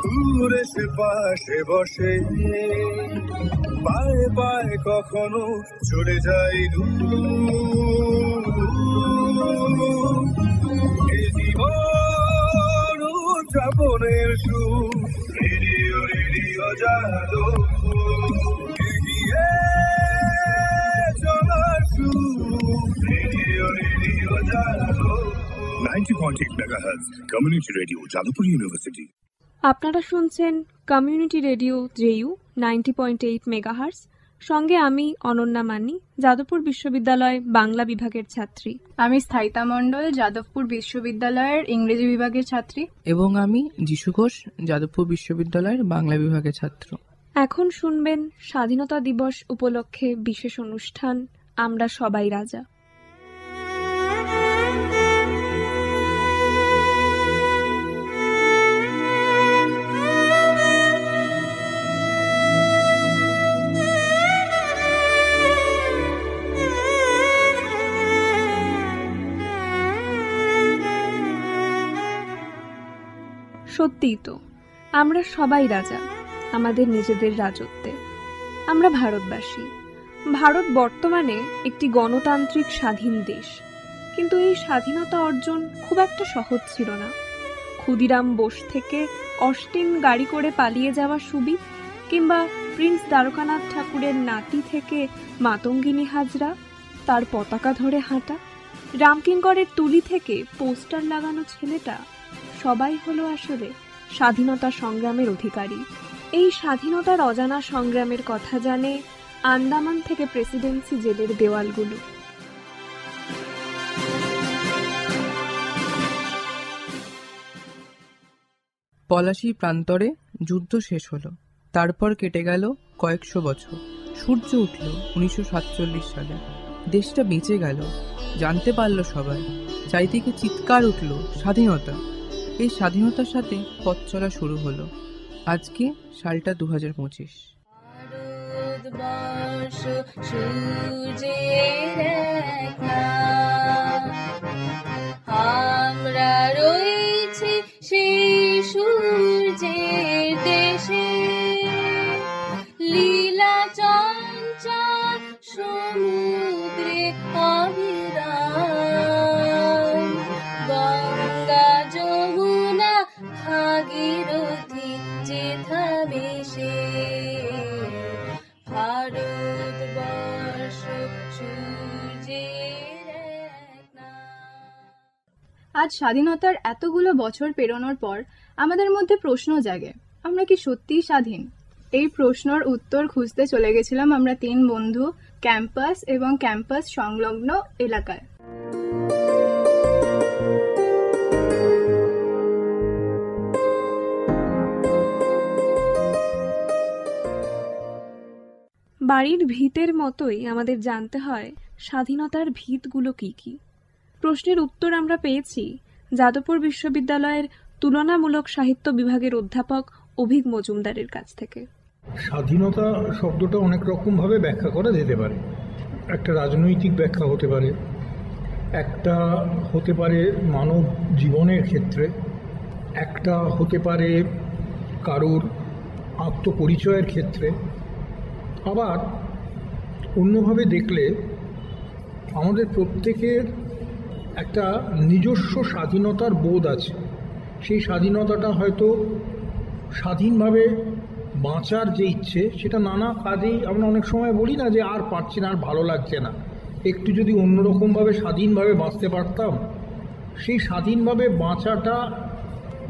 দূরে সে পাশে বসে, পায়ে পায়ে কখনো চলে যায় এই জীবন উদযাপনের সুর। রেডিও রেডিও যাদবপুর, এগিয়ে চলার সুর। Radio radio Jadavpur 90.8 megahertz community radio, Jadavpur university. আপনারা শুনছেন কমিউনিটি রেডিও জেইউ 90.8 মেগাহার্টজ। সঙ্গে আমি অনন্যা মান্নি, যাদবপুর বিশ্ববিদ্যালয় বাংলা বিভাগের ছাত্রী। আমি স্থায়িতা মণ্ডল, যাদবপুর বিশ্ববিদ্যালয়ের ইংরেজি বিভাগের ছাত্রী। এবং আমি যিশু ঘোষ, যাদবপুর বিশ্ববিদ্যালয়ের বাংলা বিভাগের ছাত্র। এখন শুনবেন স্বাধীনতা দিবস উপলক্ষে বিশেষ অনুষ্ঠান আমরা সবাই রাজা। সত্যিই তো, আমরা সবাই রাজা আমাদের নিজেদের রাজত্বে। আমরা ভারতবাসী। ভারত বর্তমানে একটি গণতান্ত্রিক স্বাধীন দেশ, কিন্তু এই স্বাধীনতা অর্জন খুব একটা সহজ ছিল না। ক্ষুদিরাম বোস থেকে অস্টিন গাড়ি করে পালিয়ে যাওয়া সুবি, কিংবা প্রিন্স দ্বারকানাথ ঠাকুরের নাতি থেকে মাতঙ্গিনী হাজরা তার পতাকা ধরে হাঁটা, রামকিঙ্করের তুলি থেকে পোস্টার লাগানো ছেলেটা, সবাই হলো আসলে স্বাধীনতা সংগ্রামের অধিকারী। এই স্বাধীনতার অজানা সংগ্রামের কথা জানে আন্দামান থেকে প্রেসিডেন্সি জেলের দেওয়ালগুলো। পলাশী প্রান্তরে যুদ্ধ শেষ হলো। তারপর কেটে গেল কয়েকশো বছর। সূর্য উঠল 1947 সালে। দেশটা বেঁচে গেল, জানতে পারল সবাই। চারিদিকে চিৎকার উঠল, স্বাধীনতা। এই স্বাধীনতার সাথে পথ চলা শুরু হলো। আজকে সালটা 2025। আমরা রয়েছি সেই সূর্যের দেশে, লীলা চঞ্চল সমুদ্রে অবিরাম, গঙ্গা যমুনা ভাগীরথী যেথা মিশে, ভারতবর্ষ সূর্যের এক নাম। আজ স্বাধীনতার এতগুলো বছর পেরোনোর পর আমাদের মধ্যে প্রশ্ন জাগে, আমরা কি সত্যিই স্বাধীন? এই প্রশ্নের উত্তর খুঁজতে চলে গেছিলাম আমরা 3 বন্ধু ক্যাম্পাস এবং ক্যাম্পাস সংলগ্ন এলাকায়। বাড়ির ভিতের মতোই আমাদের জানতে হয় স্বাধীনতার ভিতগুলো কি কি। প্রশ্নের উত্তর আমরা পেয়েছি যাদবপুর বিশ্ববিদ্যালয়ের তুলনামূলক সাহিত্য বিভাগের অধ্যাপক অভিক মজুমদারের কাছ থেকে। স্বাধীনতা শব্দটা অনেক রকমভাবে ব্যাখ্যা করা যেতে পারে। একটা রাজনৈতিক ব্যাখ্যা হতে পারে, একটা হতে পারে মানব জীবনের ক্ষেত্রে, একটা হতে পারে কারোর আত্মপরিচয়ের ক্ষেত্রে, আবার অন্যভাবে দেখলে আমাদের প্রত্যেকের একটা নিজস্ব স্বাধীনতার বোধ আছে। সেই স্বাধীনতাটা হয়তো স্বাধীনভাবে বাঁচার যে ইচ্ছে, সেটা নানা কাজেই আমরা অনেক সময় বলি না যে আর পারছি না, আর ভালো লাগছে না, একটু যদি অন্যরকমভাবে স্বাধীনভাবে বাঁচতে পারতাম। সেই স্বাধীনভাবে বাঁচাটা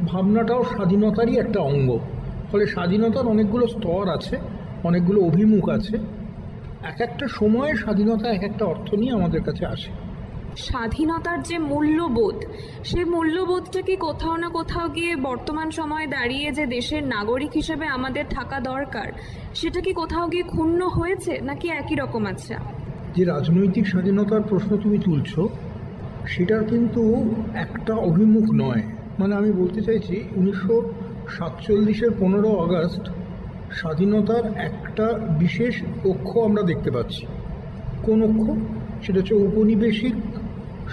ভাবনাটাও স্বাধীনতারই একটা অঙ্গ। ফলে স্বাধীনতার অনেকগুলো স্তর আছে, অনেকগুলো অভিমুখ আছে। এক একটা সময়ে স্বাধীনতা এক একটা অর্থ নিয়ে আমাদের কাছে আসে। স্বাধীনতার যে মূল্যবোধ, সে মূল্যবোধটা কি কোথাও না কোথাও গিয়ে বর্তমান সময়ে দাঁড়িয়ে যে দেশের নাগরিক হিসেবে আমাদের থাকা দরকার, সেটা কি কোথাও গিয়ে ক্ষুণ্ণ হয়েছে নাকি একই রকম আছে? যে রাজনৈতিক স্বাধীনতার প্রশ্ন তুমি তুলছো, সেটার কিন্তু একটা অভিমুখ নয়। মানে আমি বলতে চাইছি 1947-এর 15 আগস্ট স্বাধীনতার একটা বিশেষ অক্ষ আমরা দেখতে পাচ্ছি। কোন অক্ষ? সেটা হচ্ছে ঔপনিবেশিক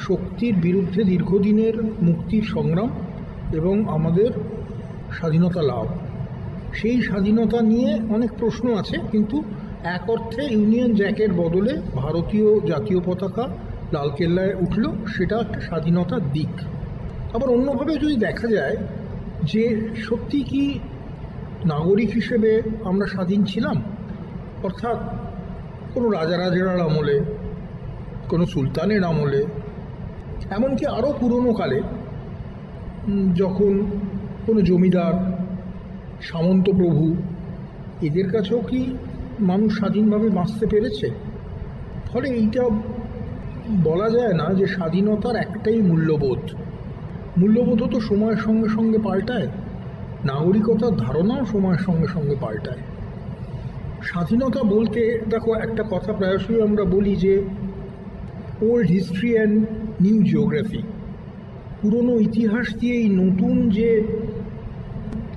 শক্তির বিরুদ্ধে দীর্ঘদিনের মুক্তির সংগ্রাম এবং আমাদের স্বাধীনতা লাভ। সেই স্বাধীনতা নিয়ে অনেক প্রশ্ন আছে, কিন্তু এক অর্থে ইউনিয়ন জ্যাকের বদলে ভারতীয় জাতীয় পতাকা লালকেল্লায় উঠল, সেটা একটা স্বাধীনতার দিক। আবার অন্যভাবে যদি দেখা যায় যে সত্যি কি নাগরিক হিসেবে আমরা স্বাধীন ছিলাম, অর্থাৎ কোনো রাজারাজের আমলে, কোনো সুলতানের আমলে, এমনকি আরও পুরনো কালে যখন কোনো জমিদার, সামন্ত প্রভু, এদের কাছেও কি মানুষ স্বাধীনভাবে বাঁচতে পেরেছে? ফলে এইটা বলা যায় না যে স্বাধীনতার একটাই মূল্যবোধ। মূল্যবোধও তো সময়ের সঙ্গে সঙ্গে পাল্টায়, নাগরিকতার ধারণাও সময়ের সঙ্গে সঙ্গে পাল্টায়। স্বাধীনতা বলতে দেখো, একটা কথা প্রায়শই আমরা বলি যে old history and new geography. পুরনো ইতিহাস দিয়ে এই নতুন যে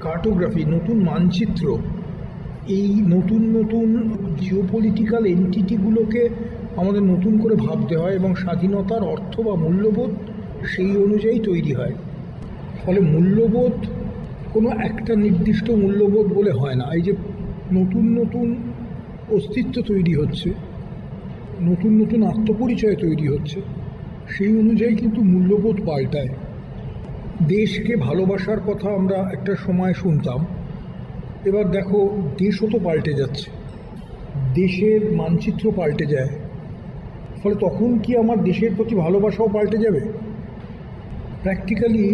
কার্টোগ্রাফি, নতুন মানচিত্র, এই নতুন নতুন জিওপলিটিক্যাল এন্টিটিগুলোকে আমাদের নতুন করে ভাবতে হয় এবং স্বাধীনতার অর্থ বা মূল্যবোধ সেই অনুযায়ী তৈরি হয়। ফলে মূল্যবোধ কোনো একটা নির্দিষ্ট মূল্যবোধ বলে হয় না। এই যে নতুন নতুন অস্তিত্ব তৈরি হচ্ছে, নতুন নতুন আত্মপরিচয় তৈরি হচ্ছে, সেই অনুযায়ী কিন্তু মূল্যবোধ পাল্টায়। দেশকে ভালোবাসার কথা আমরা একটা সময় শুনতাম, এবার দেখো দেশও তো পাল্টে যাচ্ছে, দেশের মানচিত্র পাল্টে যায়। ফলে তখন কি আমার দেশের প্রতি ভালোবাসাও পাল্টে যাবে? প্র্যাকটিক্যালি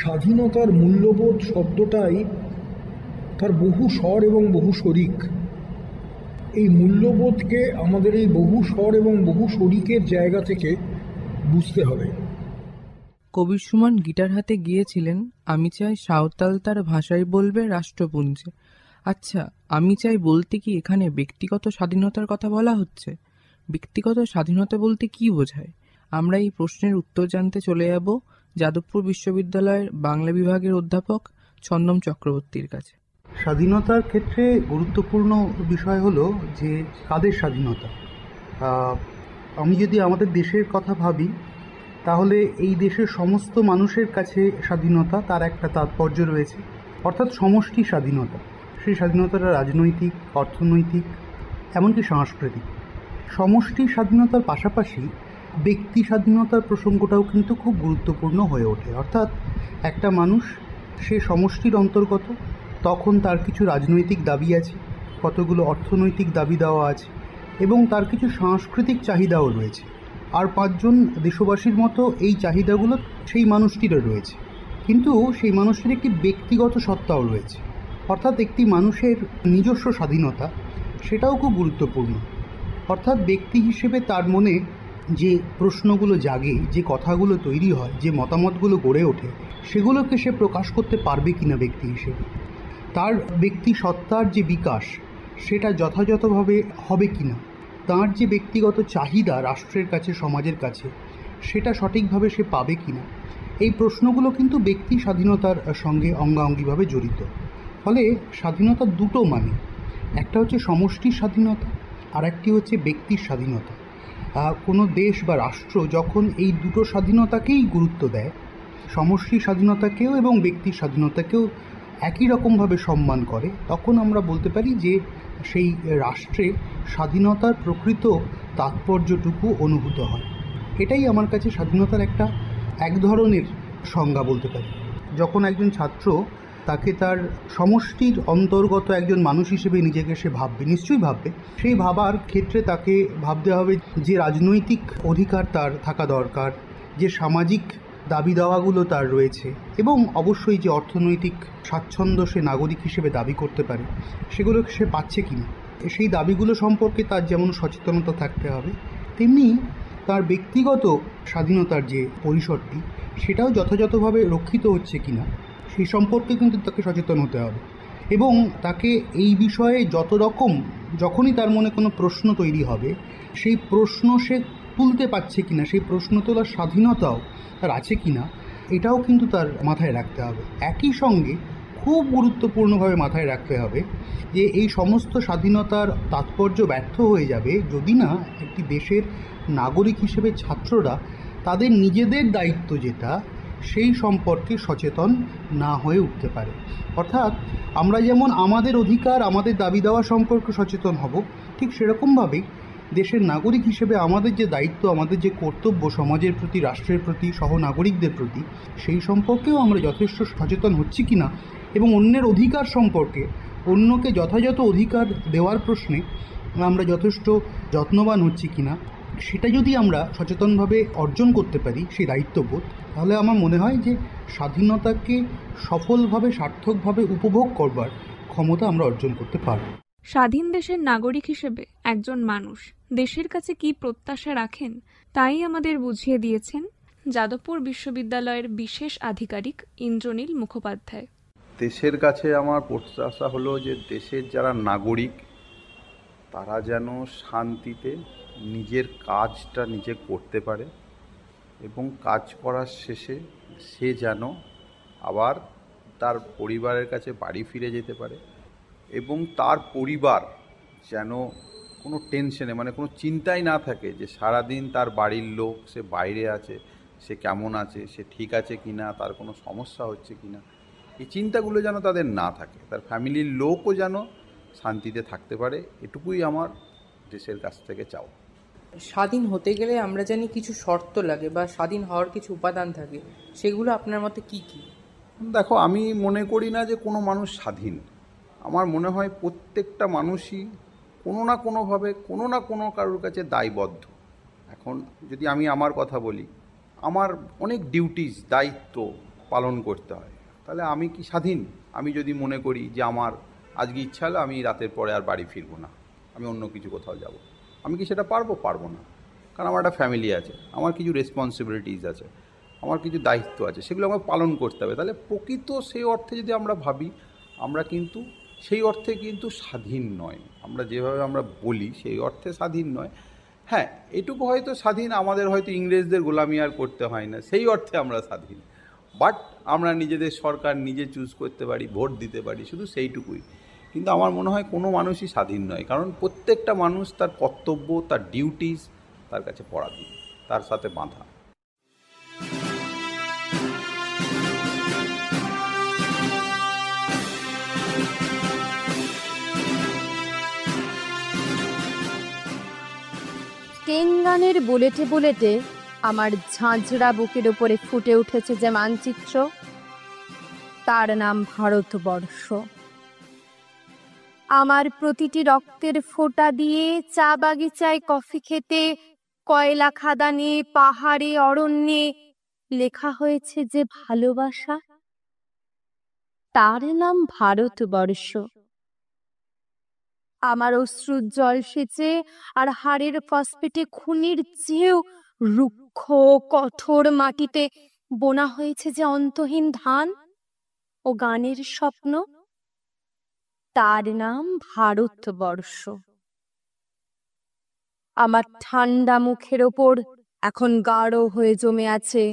স্বাধীনতার মূল্যবোধ শব্দটাই তার বহু স্বর এবং বহু শরিক। এই মূল্যবোধকে আমাদের এই বহু স্বর এবং বহু শরিকের জায়গা থেকে বুঝতে হবে। কবির সুমন গিটার হাতে গিয়েছিলেন আমি চাই সাঁওতাল তার ভাষায় বলবে রাষ্ট্রপুঞ্জে। আচ্ছা, আমি চাই বলতে কি এখানে ব্যক্তিগত স্বাধীনতার কথা বলা হচ্ছে? ব্যক্তিগত স্বাধীনতা বলতে কি বোঝায়? আমরা এই প্রশ্নের উত্তর জানতে চলে যাব যাদবপুর বিশ্ববিদ্যালয়ের বাংলা বিভাগের অধ্যাপক ছন্দম চক্রবর্তীর কাছে। স্বাধীনতার ক্ষেত্রে গুরুত্বপূর্ণ বিষয় হলো যে কাদের স্বাধীনতা। আমি যদি আমাদের দেশের কথা ভাবি, তাহলে এই দেশের সমস্ত মানুষের কাছে স্বাধীনতা তার একটা তাৎপর্য রয়েছে, অর্থাৎ সমষ্টি স্বাধীনতা। সেই স্বাধীনতাটা রাজনৈতিক, অর্থনৈতিক, এমনকি সাংস্কৃতিক। সমষ্টি স্বাধীনতার পাশাপাশি ব্যক্তি স্বাধীনতার প্রসঙ্গটাও কিন্তু খুব গুরুত্বপূর্ণ হয়ে ওঠে। অর্থাৎ একটা মানুষ সে সমষ্টির অন্তর্গত, তখন তার কিছু রাজনৈতিক দাবি আছে, কতগুলো অর্থনৈতিক দাবি দেওয়া আছে, এবং তার কিছু সাংস্কৃতিক চাহিদাও রয়েছে। আর 5 জন দেশবাসীর মতো এই চাহিদাগুলো সেই মানুষটিরও রয়েছে, কিন্তু সেই মানুষটির একটি ব্যক্তিগত সত্তাও রয়েছে। অর্থাৎ একটি মানুষের নিজস্ব স্বাধীনতা, সেটাও খুব গুরুত্বপূর্ণ। অর্থাৎ ব্যক্তি হিসেবে তার মনে যে প্রশ্নগুলো জাগে, যে কথাগুলো তৈরি হয়, যে মতামতগুলো গড়ে ওঠে, সেগুলোকে সে প্রকাশ করতে পারবে কিনা ব্যক্তি হিসেবে, তার ব্যক্তি সত্তার যে বিকাশ সেটা যথাযথভাবে হবে কিনা, তার যে ব্যক্তিগত চাহিদা রাষ্ট্রের কাছে, সমাজের কাছে, সেটা সঠিকভাবে সে পাবে কিনা, এই প্রশ্নগুলো কিন্তু ব্যক্তি স্বাধীনতার সঙ্গে অঙ্গাঙ্গিভাবে জড়িত। ফলে স্বাধীনতার দুটো মানে, একটা হচ্ছে সমষ্টির স্বাধীনতা, আর একটি হচ্ছে ব্যক্তির স্বাধীনতা। কোনো দেশ বা রাষ্ট্র যখন এই দুটো স্বাধীনতাকেই গুরুত্ব দেয়, সমষ্টির স্বাধীনতাকেও এবং ব্যক্তির স্বাধীনতাকেও একই রকমভাবে সম্মান করে, তখন আমরা বলতে পারি যে সেই রাষ্ট্রে স্বাধীনতার প্রকৃত তাৎপর্যটুকু অনুভূত হয়। এটাই আমার কাছে স্বাধীনতার এক ধরনের সংজ্ঞা বলতে পারি। যখন একজন ছাত্র তাকে তার সমষ্টির অন্তর্গত একজন মানুষ হিসেবে নিজেকে সে ভাববে, নিশ্চয়ই ভাববে, সেই ভাবার ক্ষেত্রে তাকে ভাবতে হবে যে রাজনৈতিক অধিকার তার থাকা দরকার, যে সামাজিক দাবি দাওয়াগুলো তার রয়েছে, এবং অবশ্যই যে অর্থনৈতিক স্বাচ্ছন্দ্য সে নাগরিক হিসেবে দাবি করতে পারে, সেগুলো সে পাচ্ছে কিনা। সেই দাবিগুলো সম্পর্কে তার যেমন সচেতনতা থাকতে হবে, তেমনি তার ব্যক্তিগত স্বাধীনতার যে পরিসরটি, সেটাও যথাযথভাবে রক্ষিত হচ্ছে কিনা সেই সম্পর্কে কিন্তু তাকে সচেতন হতে হবে। এবং তাকে এই বিষয়ে যখনই তার মনে কোনো প্রশ্ন তৈরি হবে, সেই প্রশ্ন সে তুলতে পারছে কিনা, সেই প্রশ্ন তোলার স্বাধীনতাও তার আছে কিনা, এটাও কিন্তু তার মাথায় রাখতে হবে। একই সঙ্গে খুব গুরুত্বপূর্ণভাবে মাথায় রাখতে হবে যে এই সমস্ত স্বাধীনতার তাৎপর্য ব্যর্থ হয়ে যাবে যদি না একটি দেশের নাগরিক হিসেবে ছাত্ররা তাদের নিজেদের দায়িত্ব যেটা, সেই সম্পর্কে সচেতন না হয়ে উঠতে পারে। অর্থাৎ আমরা যেমন আমাদের অধিকার, আমাদের দাবি দেওয়া সম্পর্কে সচেতন হব, ঠিক সেরকমভাবেই দেশের নাগরিক হিসেবে আমাদের যে দায়িত্ব, আমাদের যে কর্তব্য সমাজের প্রতি, রাষ্ট্রের প্রতি, সহনাগরিকদের প্রতি, সেই সম্পর্কেও আমরা যথেষ্ট সচেতন হচ্ছি কিনা এবং অন্যের অধিকার সম্পর্কে, অন্যকে যথাযথ অধিকার দেওয়ার প্রশ্নে আমরা যথেষ্ট যত্নবান হচ্ছি কিনা, সেটা যদি আমরা সচেতনভাবে অর্জন করতে পারি, সেই দায়িত্ববোধ, তাহলে আমার মনে হয় যে স্বাধীনতাকে সফলভাবে, সার্থকভাবে উপভোগ করবার ক্ষমতা আমরা অর্জন করতে পারব। স্বাধীন দেশের নাগরিক হিসেবে একজন মানুষ দেশের কাছে কি প্রত্যাশা রাখেন তাই আমাদের বুঝিয়ে দিয়েছেন যাদবপুর বিশ্ববিদ্যালয়ের বিশেষ আধিকারিক ইন্দ্রনীল মুখোপাধ্যায়। দেশের কাছে আমার প্রত্যাশা হলো যে দেশের যারা নাগরিক তারা যেন শান্তিতে নিজের কাজটা নিজে করতে পারে এবং কাজ করার শেষে সে যেন আবার তার পরিবারের কাছে বাড়ি ফিরে যেতে পারে এবং তার পরিবার যেন কোনো টেনশনে, মানে কোনো চিন্তাই না থাকে যে সারাদিন তার বাড়ির লোক সে বাইরে আছে, সে কেমন আছে, সে ঠিক আছে কি না, তার কোনো সমস্যা হচ্ছে কি না, এই চিন্তাগুলো যেন তাদের না থাকে, তার ফ্যামিলির লোকও যেন শান্তিতে থাকতে পারে, এটুকুই আমার দেশের কাছ থেকে চাওয়া। স্বাধীন হতে গেলে আমরা জানি কিছু শর্ত লাগে বা স্বাধীন হওয়ার কিছু উপাদান থাকে, সেগুলো আপনার মতে কি কি? দেখো, আমি মনে করি না যে কোনো মানুষ স্বাধীন। আমার মনে হয় প্রত্যেকটা মানুষই কোনো না কোনোভাবে কোনো না কোনো কারোর কাছে দায়বদ্ধ। এখন যদি আমি আমার কথা বলি, আমার অনেক ডিউটিস, দায়িত্ব পালন করতে হয়, তাহলে আমি কি স্বাধীন? আমি যদি মনে করি যে আমার আজকে ইচ্ছা হলো আমি রাতের পরে আর বাড়ি ফিরবো না, আমি অন্য কিছু কোথাও যাব, আমি কি সেটা পারবো না? কারণ আমার একটা ফ্যামিলি আছে, আমার কিছু রেসপন্সিবিলিটিস আছে, আমার কিছু দায়িত্ব আছে, সেগুলো আমাকে পালন করতে হবে। তাহলে প্রকৃত সেই অর্থে যদি আমরা ভাবি, আমরা কিন্তু সেই অর্থে কিন্তু স্বাধীন নয়। আমরা যেভাবে আমরা বলি সেই অর্থে স্বাধীন নয়। হ্যাঁ, এটুকু হয়তো স্বাধীন, আমাদের হয়তো ইংরেজদের গোলামি আর করতে হয় না, সেই অর্থে আমরা স্বাধীন। বাট আমরা নিজেদের সরকার নিজে চুজ করতে পারি, ভোট দিতে পারি, শুধু সেইটুকুই। কিন্তু আমার মনে হয় কোনো মানুষই স্বাধীন নয়, কারণ প্রত্যেকটা মানুষ তার কর্তব্য, তার ডিউটিস তার কাছে পরাধীন, তার সাথে বাঁধা। টেঙ্গানের বুলেটে বুলেটে আমার ঝাঁঝরা বুকের উপরে ফুটে উঠেছে যে মানচিত্র, তার নাম ভারতবর্ষ। আমার প্রতিটি রক্তের ফোঁটা দিয়ে চা বাগিচায় কফি খেতে, কয়লা খাদানে, পাহাড়ে, অরণ্যে লেখা হয়েছে যে ভালোবাসা, তার নাম ভারতবর্ষ। আমার অশ্রুর জল সেচে আর হাড়ের ফসফেটে খুনির চেয়েও রুক্ষ কঠোর মাটিতে বোনা হয়েছে যে অন্তহীন ধান ও গানের স্বপ্ন, তার নাম ভারতবর্ষ। আমার ঠান্ডা মুখের ওপর এখন গাঢ় হয়ে জমে আছে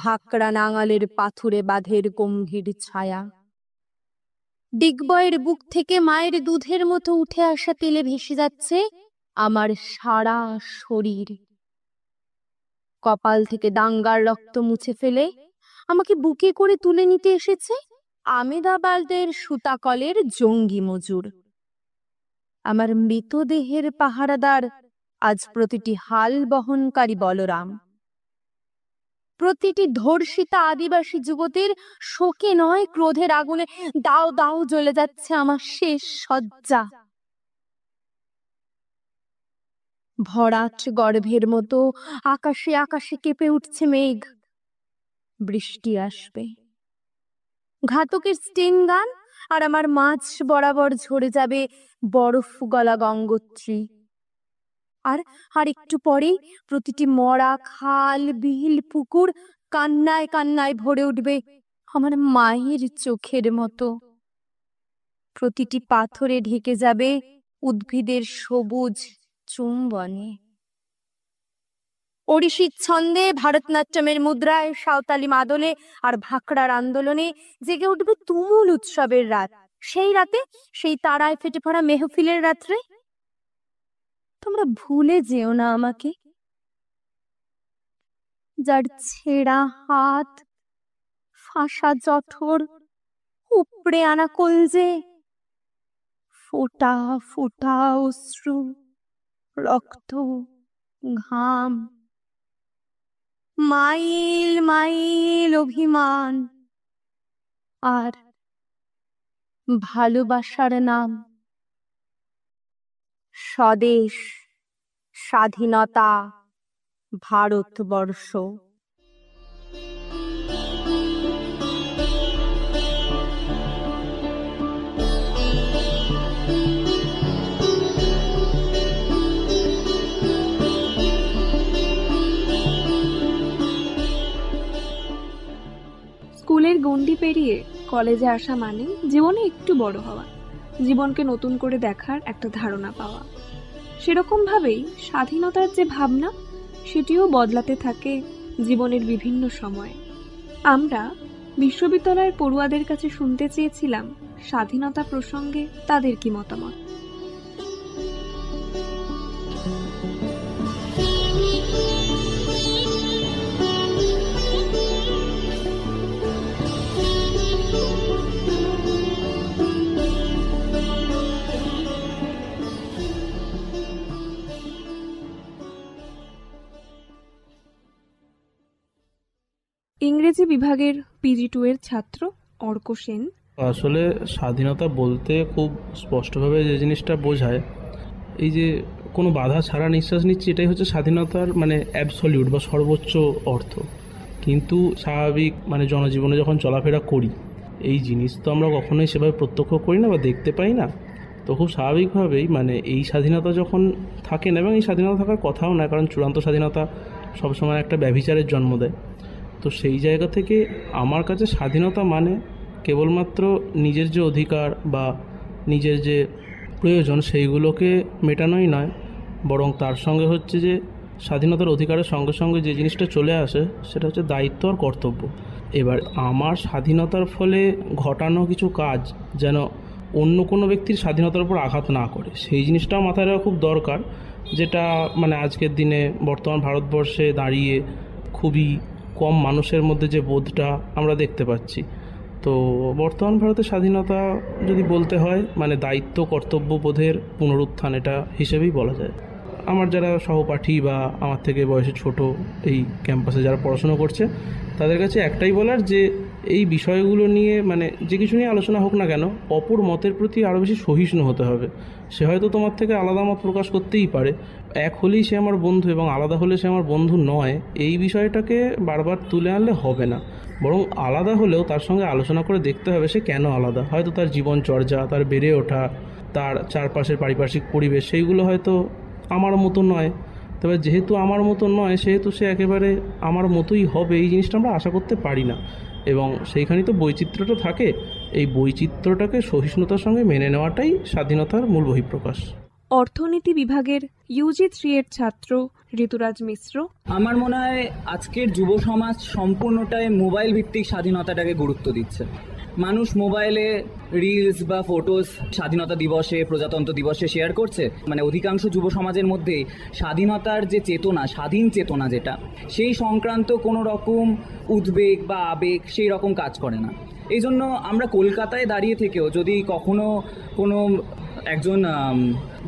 ভাকড়া নাঙালের পাথুরে বাঁধের গম্ভীর ছায়া। ডিগবয়ের বুক থেকে মায়ের দুধের মতো উঠে আসা তেলে ভেসে যাচ্ছে আমার সারা শরীর। কপাল থেকে দাঙ্গার রক্ত মুছে ফেলে আমাকে বুকে করে তুলে নিতে এসেছে আমেদাবাদের সুতাকলের জঙ্গি মজুর। আমার মৃতদেহের পাহারাদার আজ প্রতিটি হাল বহনকারী বলরাম। প্রতিটি ধর্ষিতা আদিবাসী যুবতীর শোকে নয় ক্রোধের আগুনে দাও দাও জ্বলে যাচ্ছে আমার শেষ শয্যা। ভরাট গর্ভের মতো আকাশে আকাশে কেঁপে উঠছে মেঘ, বৃষ্টি আসবে। ঘাতকের স্টিং গান আর আমার মাঝ বরাবর ঝরে যাবে বরফ গলা গঙ্গোত্রী। আর একটু পরেই প্রতিটি মরা খাল, বিল, পুকুর কান্নায় কান্নায় ভরে উঠবে আমার মায়ের চোখের মতো। প্রতিটি পাথরে ঢেকে যাবে উদ্ভিদের সবুজ চুম্বনে। ওড়িশির ছন্দে, ভারতনাট্যমের মুদ্রায়, সাঁওতালি মাদলে আর ভাকড়ার আন্দোলনে জেগে উঠবে তুমুল উৎসবের রাত। সেই রাতে, সেই তারায় ফেটে পড়া মেহফিলের রাত্রে তোমরা ভুলে যেও না আমাকে, যার ছেঁড়া হাত, ফাঁসা জঠর, উপড়ে আনা কলজে, ফোঁটা ফোঁটা অশ্রু, রক্ত, ঘাম, মাইল মাইল অভিমান, আর ভালোবাসার নাম। স্বদেশ, স্বাধীনতা, ভারতবর্ষ। স্কুলের গণ্ডি পেরিয়ে কলেজে আসা মানে জীবনে একটু বড় হওয়া, জীবনকে নতুন করে দেখার একটা ধারণা পাওয়া। সেরকমভাবেই স্বাধীনতার যে ভাবনা, সেটিও বদলাতে থাকে জীবনের বিভিন্ন সময়ে। আমরা বিশ্ববিদ্যালয়ের পড়ুয়াদের কাছে শুনতে চেয়েছিলাম স্বাধীনতা প্রসঙ্গে তাদের কি মতামত। ইংরেজি বিভাগের PG2 এর ছাত্র অর্ক সেন। আসলে স্বাধীনতা বলতে খুব স্পষ্টভাবে যে জিনিসটা বোঝায়, এই যে কোনো বাধা ছাড়া নিঃশ্বাস নিচ্ছি, এটাই হচ্ছে স্বাধীনতার মানে অ্যাবসলিউট বা সর্বোচ্চ অর্থ। কিন্তু স্বাভাবিক মানে জনজীবনে যখন চলাফেরা করি, এই জিনিস তো আমরা কখনোই সেভাবে প্রত্যক্ষ করি না বা দেখতে পাই না। তো খুব স্বাভাবিকভাবেই মানে এই স্বাধীনতা যখন থাকে না, এবং এই স্বাধীনতা থাকার কথাও না, কারণ চূড়ান্ত স্বাধীনতা সবসময় একটা ব্যভিচারের জন্ম দেয়। তো সেই জায়গা থেকে আমার কাছে স্বাধীনতা মানে কেবলমাত্র নিজের যে অধিকার বা নিজের যে প্রয়োজন সেইগুলোকে মেটানোই নয়, বরং তার সঙ্গে হচ্ছে যে স্বাধীনতার অধিকারের সঙ্গে সঙ্গে যে জিনিসটা চলে আসে সেটা হচ্ছে দায়িত্ব আর কর্তব্য। এবার আমার স্বাধীনতার ফলে ঘটানো কিছু কাজ যেন অন্য কোনো ব্যক্তির স্বাধীনতার উপর আঘাত না করে, সেই জিনিসটাও মাথায় রাখা খুব দরকার, যেটা মানে আজকের দিনে বর্তমান ভারতবর্ষে দাঁড়িয়ে খুবই কম মানুষের মধ্যে যে বোধটা আমরা দেখতে পাচ্ছি। তো বর্তমান ভারতের স্বাধীনতা যদি বলতে হয় মানে দায়িত্ব কর্তব্য বোধের পুনরুত্থান, এটা হিসেবেই বলা যায়। আমার যারা সহপাঠী বা আমার থেকে বয়সে ছোট এই ক্যাম্পাসে যারা পড়াশোনা করছে, তাদের কাছে একটাই বলার যে এই বিষয়গুলো নিয়ে মানে যে কিছু নিয়ে আলোচনা হোক না কেন, অপর মতের প্রতি আরও বেশি সহিষ্ণু হতে হবে। সে হয়তো তোমার থেকে আলাদা মত প্রকাশ করতেই পারে, এক হলেই সে আমার বন্ধু এবং আলাদা হলে সে আমার বন্ধু নয়, এই বিষয়টাকে বারবার তুলে আনলে হবে না। বরং আলাদা হলেও তার সঙ্গে আলোচনা করে দেখতে হবে সে কেন আলাদা। হয়তো তার জীবনচর্যা, তার বেড়ে ওঠা, তার চারপাশের পারিপার্শ্বিক পরিবেশ, সেইগুলো হয়তো আমার মতো নয়। তবে যেহেতু আমার মতো নয়, সেহেতু সে একেবারে আমার মতোই হবে, এই জিনিসটা আমরা আশা করতে পারি না। এবং সেইখানেই তো বৈচিত্র্যটা থাকে, এই বৈচিত্র্যটাকে সহিষ্ণুতার সঙ্গে মেনে নেওয়াটাই স্বাধীনতার মূল বহিঃপ্রকাশ। অর্থনীতি বিভাগের UG3 এর ছাত্র ঋতুরাজ মিশ্র। আমার মনে হয় আজকের যুব সমাজ সম্পূর্ণটাই মোবাইল ভিত্তিক স্বাধীনতাটাকে গুরুত্ব দিচ্ছে। মানুষ মোবাইলে রিলস বা ফটোস স্বাধীনতা দিবসে, প্রজাতন্ত্র দিবসে শেয়ার করছে। মানে অধিকাংশ যুব সমাজের মধ্যে স্বাধীনতার যে চেতনা, স্বাধীন চেতনা যেটা, সেই সংক্রান্ত কোনো রকম উদ্বেগ বা আবেগ সেই রকম কাজ করে না। এই জন্য আমরা কলকাতায় দাঁড়িয়ে থেকেও যদি কখনো কোনো একজন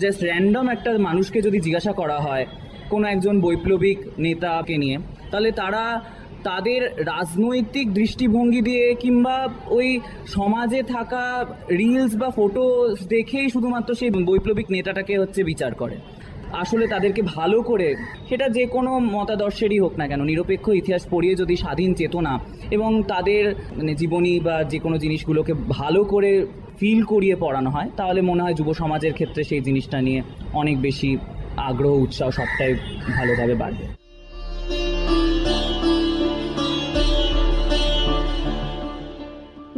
জাস্ট র্যান্ডম একটা মানুষকে যদি জিজ্ঞাসা করা হয় কোনো একজন বৈপ্লবিক নেতাকে নিয়ে, তাহলে তারা তাদের রাজনৈতিক দৃষ্টিভঙ্গি দিয়ে কিংবা ওই সমাজে থাকা রিলস বা ফটোস দেখেই শুধুমাত্র সেই বৈপ্লবিক নেতাটাকে হচ্ছে বিচার করে। আসলে তাদেরকে ভালো করে, সেটা যে কোনো মতাদর্শেরই হোক না কেন, নিরপেক্ষ ইতিহাস পড়িয়ে যদি স্বাধীন চেতনা এবং তাদের মানে জীবনী বা যে কোনো জিনিসগুলোকে ভালো করে ফিল করিয়ে পড়ানো হয়, তাহলে মনে হয় যুব সমাজের ক্ষেত্রে সেই জিনিসটা নিয়ে অনেক বেশি আগ্রহ, উৎসাহ সবটাই ভালোভাবে বাড়বে।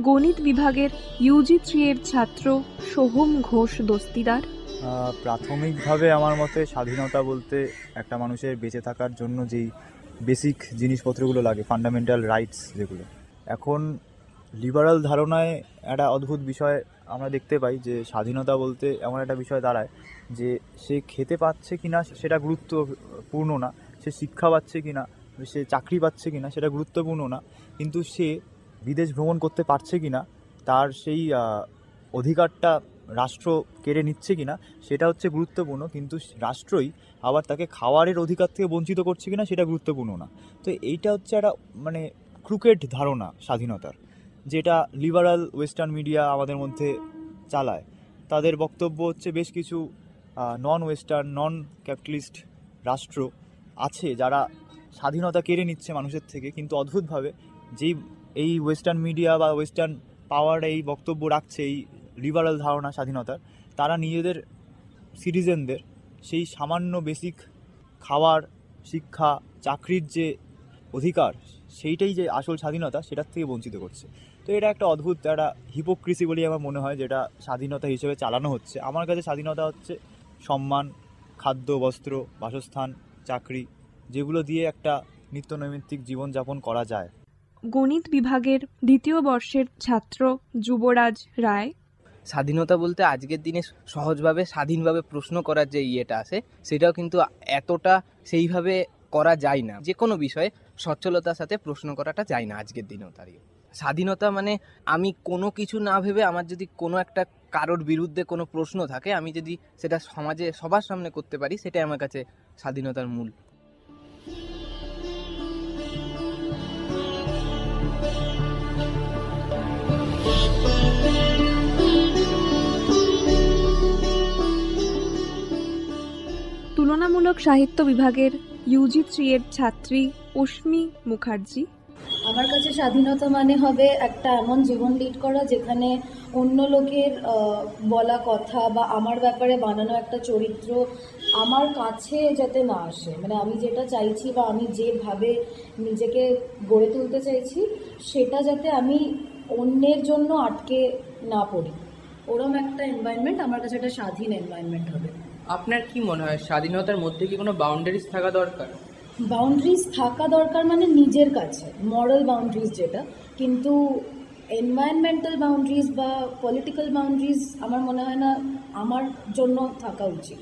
গণিত বিভাগের UG3 এর ছাত্র সোহম ঘোষ দস্তিদার। প্রাথমিকভাবে আমার মতে স্বাধীনতা বলতে একটা মানুষের বেঁচে থাকার জন্য যেই বেসিক জিনিসপত্রগুলো লাগে, ফান্ডামেন্টাল রাইটস যেগুলো, এখন লিবারাল ধারণায় একটা অদ্ভুত বিষয় আমরা দেখতে পাই যে স্বাধীনতা বলতে এমন একটা বিষয় দাঁড়ায় যে সে খেতে পাচ্ছে কিনা সেটা গুরুত্বপূর্ণ না, সে শিক্ষা পাচ্ছে কিনা, সে চাকরি পাচ্ছে কিনা সেটা গুরুত্বপূর্ণ না, কিন্তু সে বিদেশ ভ্রমণ করতে পারছে কিনা, তার সেই অধিকারটা রাষ্ট্র কেড়ে নিচ্ছে কিনা সেটা হচ্ছে গুরুত্বপূর্ণ, কিন্তু রাষ্ট্রই আবার তাকে খাওয়ারের অধিকার থেকে বঞ্চিত করছে কিনা সেটা গুরুত্বপূর্ণ না। তো এইটা হচ্ছে একটা মানে ক্রুকেড ধারণা স্বাধীনতার, যেটা লিবারাল ওয়েস্টার্ন মিডিয়া আমাদের মধ্যে চালায়। তাদের বক্তব্য হচ্ছে বেশ কিছু নন ওয়েস্টার্ন নন ক্যাপিটালিস্ট রাষ্ট্র আছে যারা স্বাধীনতা কেড়ে নিচ্ছে মানুষের থেকে, কিন্তু অদ্ভুতভাবে যেই এই ওয়েস্টার্ন মিডিয়া বা ওয়েস্টার্ন পাওয়ার এই বক্তব্য রাখছে এই লিবারাল ধারণা স্বাধীনতার, তারা নিজেদের সিটিজেনদের সেই সামান্য বেসিক খাওয়ার, শিক্ষা, চাকরির যে অধিকার, সেইটাই যে আসল স্বাধীনতা সেটার থেকে বঞ্চিত করছে। তো এটা একটা অদ্ভুত একটা হিপোক্রিসি বলেই আমার মনে হয়, যেটা স্বাধীনতা হিসেবে চালানো হচ্ছে। আমার কাছে স্বাধীনতা হচ্ছে সম্মান, খাদ্য, বস্ত্র, বাসস্থান, চাকরি, যেগুলো দিয়ে একটা নিত্যনৈমিত্তিক জীবনযাপন করা যায়। গণিত বিভাগের 2য় বর্ষের ছাত্র যুবরাজ রায়। স্বাধীনতা বলতে আজকের দিনে সহজভাবে স্বাধীনভাবে প্রশ্ন করার যে ইয়েটা আছে সেটাও কিন্তু এতটা সেইভাবে করা যায় না। যে কোনো বিষয়ে সচ্ছলতার সাথে প্রশ্ন করাটা যায় না আজকের দিনেও দাঁড়িয়ে। স্বাধীনতা মানে আমি কোনো কিছু না ভেবে আমার যদি কোনো একটা কারোর বিরুদ্ধে কোনো প্রশ্ন থাকে, আমি যদি সেটা সমাজে সবার সামনে করতে পারি, সেটাই আমার কাছে স্বাধীনতার মূল। তুলনামূলক সাহিত্য বিভাগের UG 3 এর ছাত্রী অশ্মি মুখার্জি। আমার কাছে স্বাধীনতা মানে হবে একটা এমন জীবন লিড করা যেখানে অন্য লোকের বলা কথা বা আমার ব্যাপারে বানানো একটা চরিত্র আমার কাছে যাতে না আসে। মানে আমি যেটা চাইছি বা আমি যেভাবে নিজেকে গড়ে তুলতে চাইছি সেটা যাতে আমি অন্যের জন্য আটকে না পড়ি, ওরম একটা এনভায়রনমেন্ট আমার কাছে একটা স্বাধীন এনভায়রনমেন্ট হবে। আপনার কি মনে হয় স্বাধীনতার মধ্যে কি কোনো বাউন্ডারিজ থাকা দরকার? বাউন্ডারিজ থাকা দরকার মানে নিজের কাছে মরাল বাউন্ডারিজ যেটা, কিন্তু এনভায়রনমেন্টাল বাউন্ডারিজ বা পলিটিক্যাল বাউন্ডারিজ আমার মনে হয় না আমার জন্য থাকা উচিত।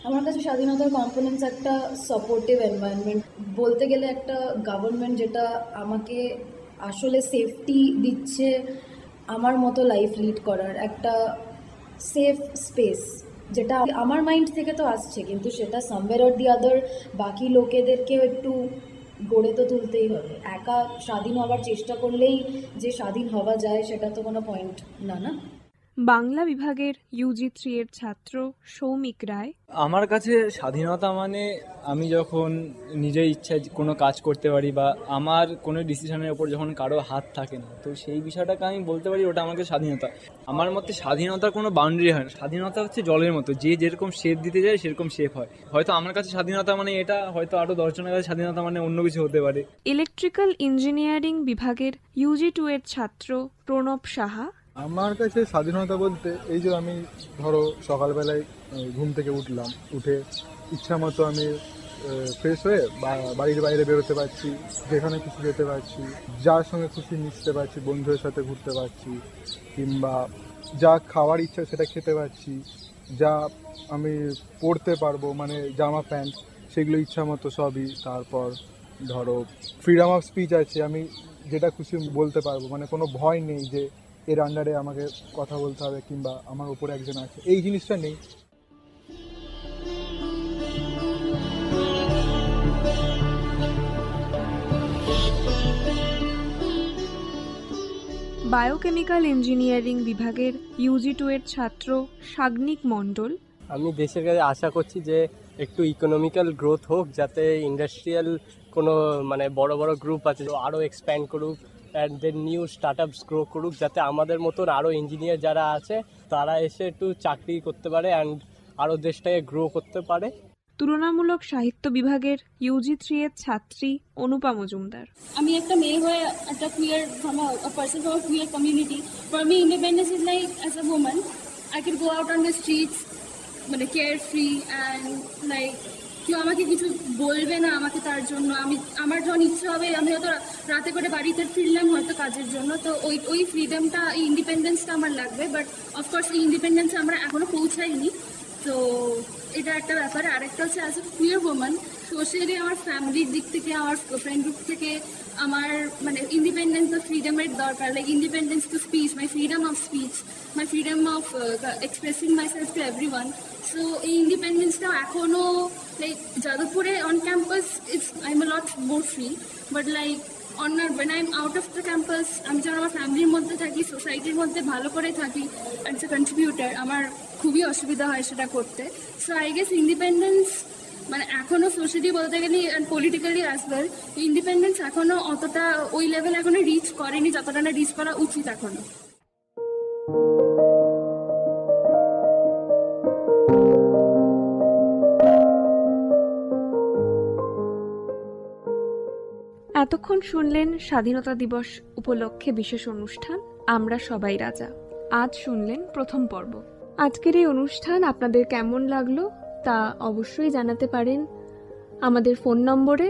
আমার কাছে স্বাধীনতার কম্পোনেন্টস একটা সাপোর্টিভ এনভায়রনমেন্ট, বলতে গেলে একটা গভর্নমেন্ট যেটা আমাকে আসলে সেফটি দিচ্ছে আমার মতো লাইফ লিড করার, একটা সেফ স্পেস যেটা আমার মাইন্ড থেকে তো আসছে, কিন্তু সেটা সামওয়্যার অর দি আদার বাকি লোকেদেরকেও একটু গড়ে তো তুলতেই হবে। একা স্বাধীন হওয়ার চেষ্টা করলেই যে স্বাধীন হওয়া যায় সেটা তো কোনো পয়েন্ট না। না, বাংলা বিভাগের UG 3 এর ছাত্র সৌমিক রায়। আমার কাছে স্বাধীনতা মানে আমি যখন নিজের ইচ্ছায় কোনো কাজ করতে পারি বা আমার কোনো ডিসিশনের ওপর যখন কারো হাত থাকে না, তো সেই বিষয়টাকে আমি বলতে পারি ওটা আমাকে স্বাধীনতা। আমার মতে স্বাধীনতার কোনো বাউন্ডারি হয় না। স্বাধীনতা হচ্ছে জলের মতো, যে যেরকম শেপ দিতে যায় সেরকম শেপ হয়। হয়তো আমার কাছে স্বাধীনতা মানে এটা, হয়তো আরও 10 জনের কাছে স্বাধীনতা মানে অন্য কিছু হতে পারে। ইলেকট্রিক্যাল ইঞ্জিনিয়ারিং বিভাগের UG 2 এর ছাত্র প্রণব সাহা। আমার কাছে স্বাধীনতা বলতে এই যে আমি ধরো সকালবেলায় ঘুম থেকে উঠলাম, উঠে ইচ্ছা মতো আমি ফ্রেশ হয়ে বাড়ির বাইরে বেরোতে পারছি, যেখানে খুশি যেতে পারছি, যার সঙ্গে খুশি মিশতে পারছি, বন্ধুদের সাথে ঘুরতে পারছি, কিংবা যা খাওয়ার ইচ্ছা সেটা খেতে পারছি, যা আমি পরতে পারবো মানে জামা প্যান্ট সেগুলো ইচ্ছা মতো সবই। তারপর ধরো ফ্রিডম অফ স্পিচ আছে, আমি যেটা খুশি বলতে পারবো, মানে কোনো ভয় নেই যে এর আন্ডারে আমাকে কথা বলতে হবে কিংবা আমার উপরে একজন আছে, এই জিনিসটা নেই। বায়োকেমিক্যাল ইঞ্জিনিয়ারিং বিভাগের UG 2 এর ছাত্র সাগ্নিক মণ্ডল। আমি দেশের কাছে আশা করছি যে একটু ইকোনমিক্যাল গ্রোথ হোক, যাতে ইন্ডাস্ট্রিয়াল কোনো মানে বড় বড় গ্রুপ আছে আরও এক্সপ্যান্ড করুক, and then new startups grow করুক, যাতে আমাদের মতন আরও ইঞ্জিনিয়ার যারা আছে তারা এসে একটু চাকরি করতে পারে অ্যান্ড আরও দেশটাকে গ্রো করতে পারে। তুলনামূলক সাহিত্য বিভাগের UG 3 এর ছাত্রী অনুপা মজুমদার। আমি একটা মেয়ে হয়ে একটা queer from a person from a queer community, for me independence is like as a woman I could go out on the streets মানে carefree and like কেউ আমাকে কিছু বলবে না আমাকে, তার জন্য আমি আমার যখন ইচ্ছে হবে আমি হয়তো রাতে করে বাড়িতে ফিরলাম হয়তো কাজের জন্য, তো ওই ফ্রিডমটা, এই ইন্ডিপেন্ডেন্সটা আমার লাগবে। বাট অফকোর্স এই ইন্ডিপেন্ডেন্সে আমরা এখনও পৌঁছাইনি, তো এটা একটা ব্যাপার। আরেকটা হচ্ছে as a queer woman socially আমার ফ্যামিলির দিক থেকে, আমার ফ্রেন্ড গ্রুপ থেকে আমার মানে ইন্ডিপেন্ডেন্স বা ফ্রিডমের দরকার, like independence to speech, my freedom of speech, my freedom of expressing myself to everyone. So এই ইন্ডিপেন্ডেন্সটাও এখনও লাইক যাদবপুরে on campus I am a lot more free, but like when I'm out of the campus, আমি যখন আমার ফ্যামিলির মধ্যে থাকি, সোসাইটির মধ্যে ভালো করে থাকি অ্যাজ এ কন্ট্রিবিউটার, আমার খুবই অসুবিধা হয় সেটা করতে। সো আই গেস ইন্ডিপেন্ডেন্স মানে এখনও সোশ্যালি বলতে গেলে and politically as well, independence এখনও অতটা ওই লেভেল এখনও রিচ করেনি যতটা না রিচ করা উচিত এখনও। এতক্ষণ শুনলেন স্বাধীনতা দিবস উপলক্ষে বিশেষ অনুষ্ঠান আমরা সবাই রাজা। আজ শুনলেন প্রথম পর্ব। আজকের এই অনুষ্ঠান আপনাদের কেমন লাগলো তা অবশ্যই জানাতে পারেন আমাদের ফোন নম্বরে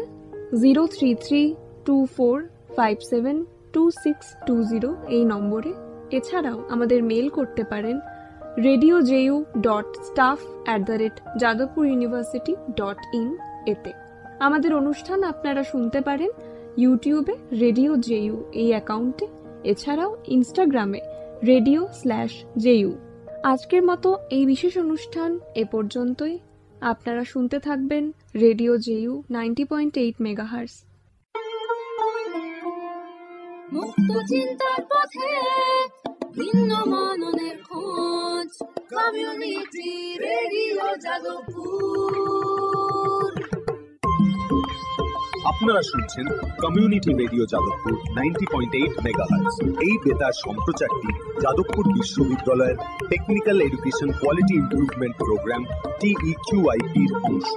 03324572620 এই নম্বরে। এছাড়াও আমাদের মেল করতে পারেন radioju.staff@jadavpuruniversity.in এতে। আমাদের অনুষ্ঠান আপনারা শুনতে পারেন ইউটিউবে রেডিও জেইউ এই অ্যাকাউন্টে, এছাড়াও ইনস্টাগ্রামে radio/JU। আজকের মতো এই বিশেষ অনুষ্ঠান এ পর্যন্তই। আপনারা শুনতে থাকবেন রেডিও জেইউ 90.8 মেগাহার্জ। মুক্ত চিন্তার পথে ভিন্ন মননের খোঁজ, কমিউনিটি রেডিও যাদবপুর। আপনারা শুনছেন কমিউনিটি রেডিও যাদবপুর 90.8 মেগাহার্জ। এই বেতার সম্প্রচারটি যাদবপুর বিশ্ববিদ্যালয়ের technical education quality improvement programme TEQIP-র অংশ।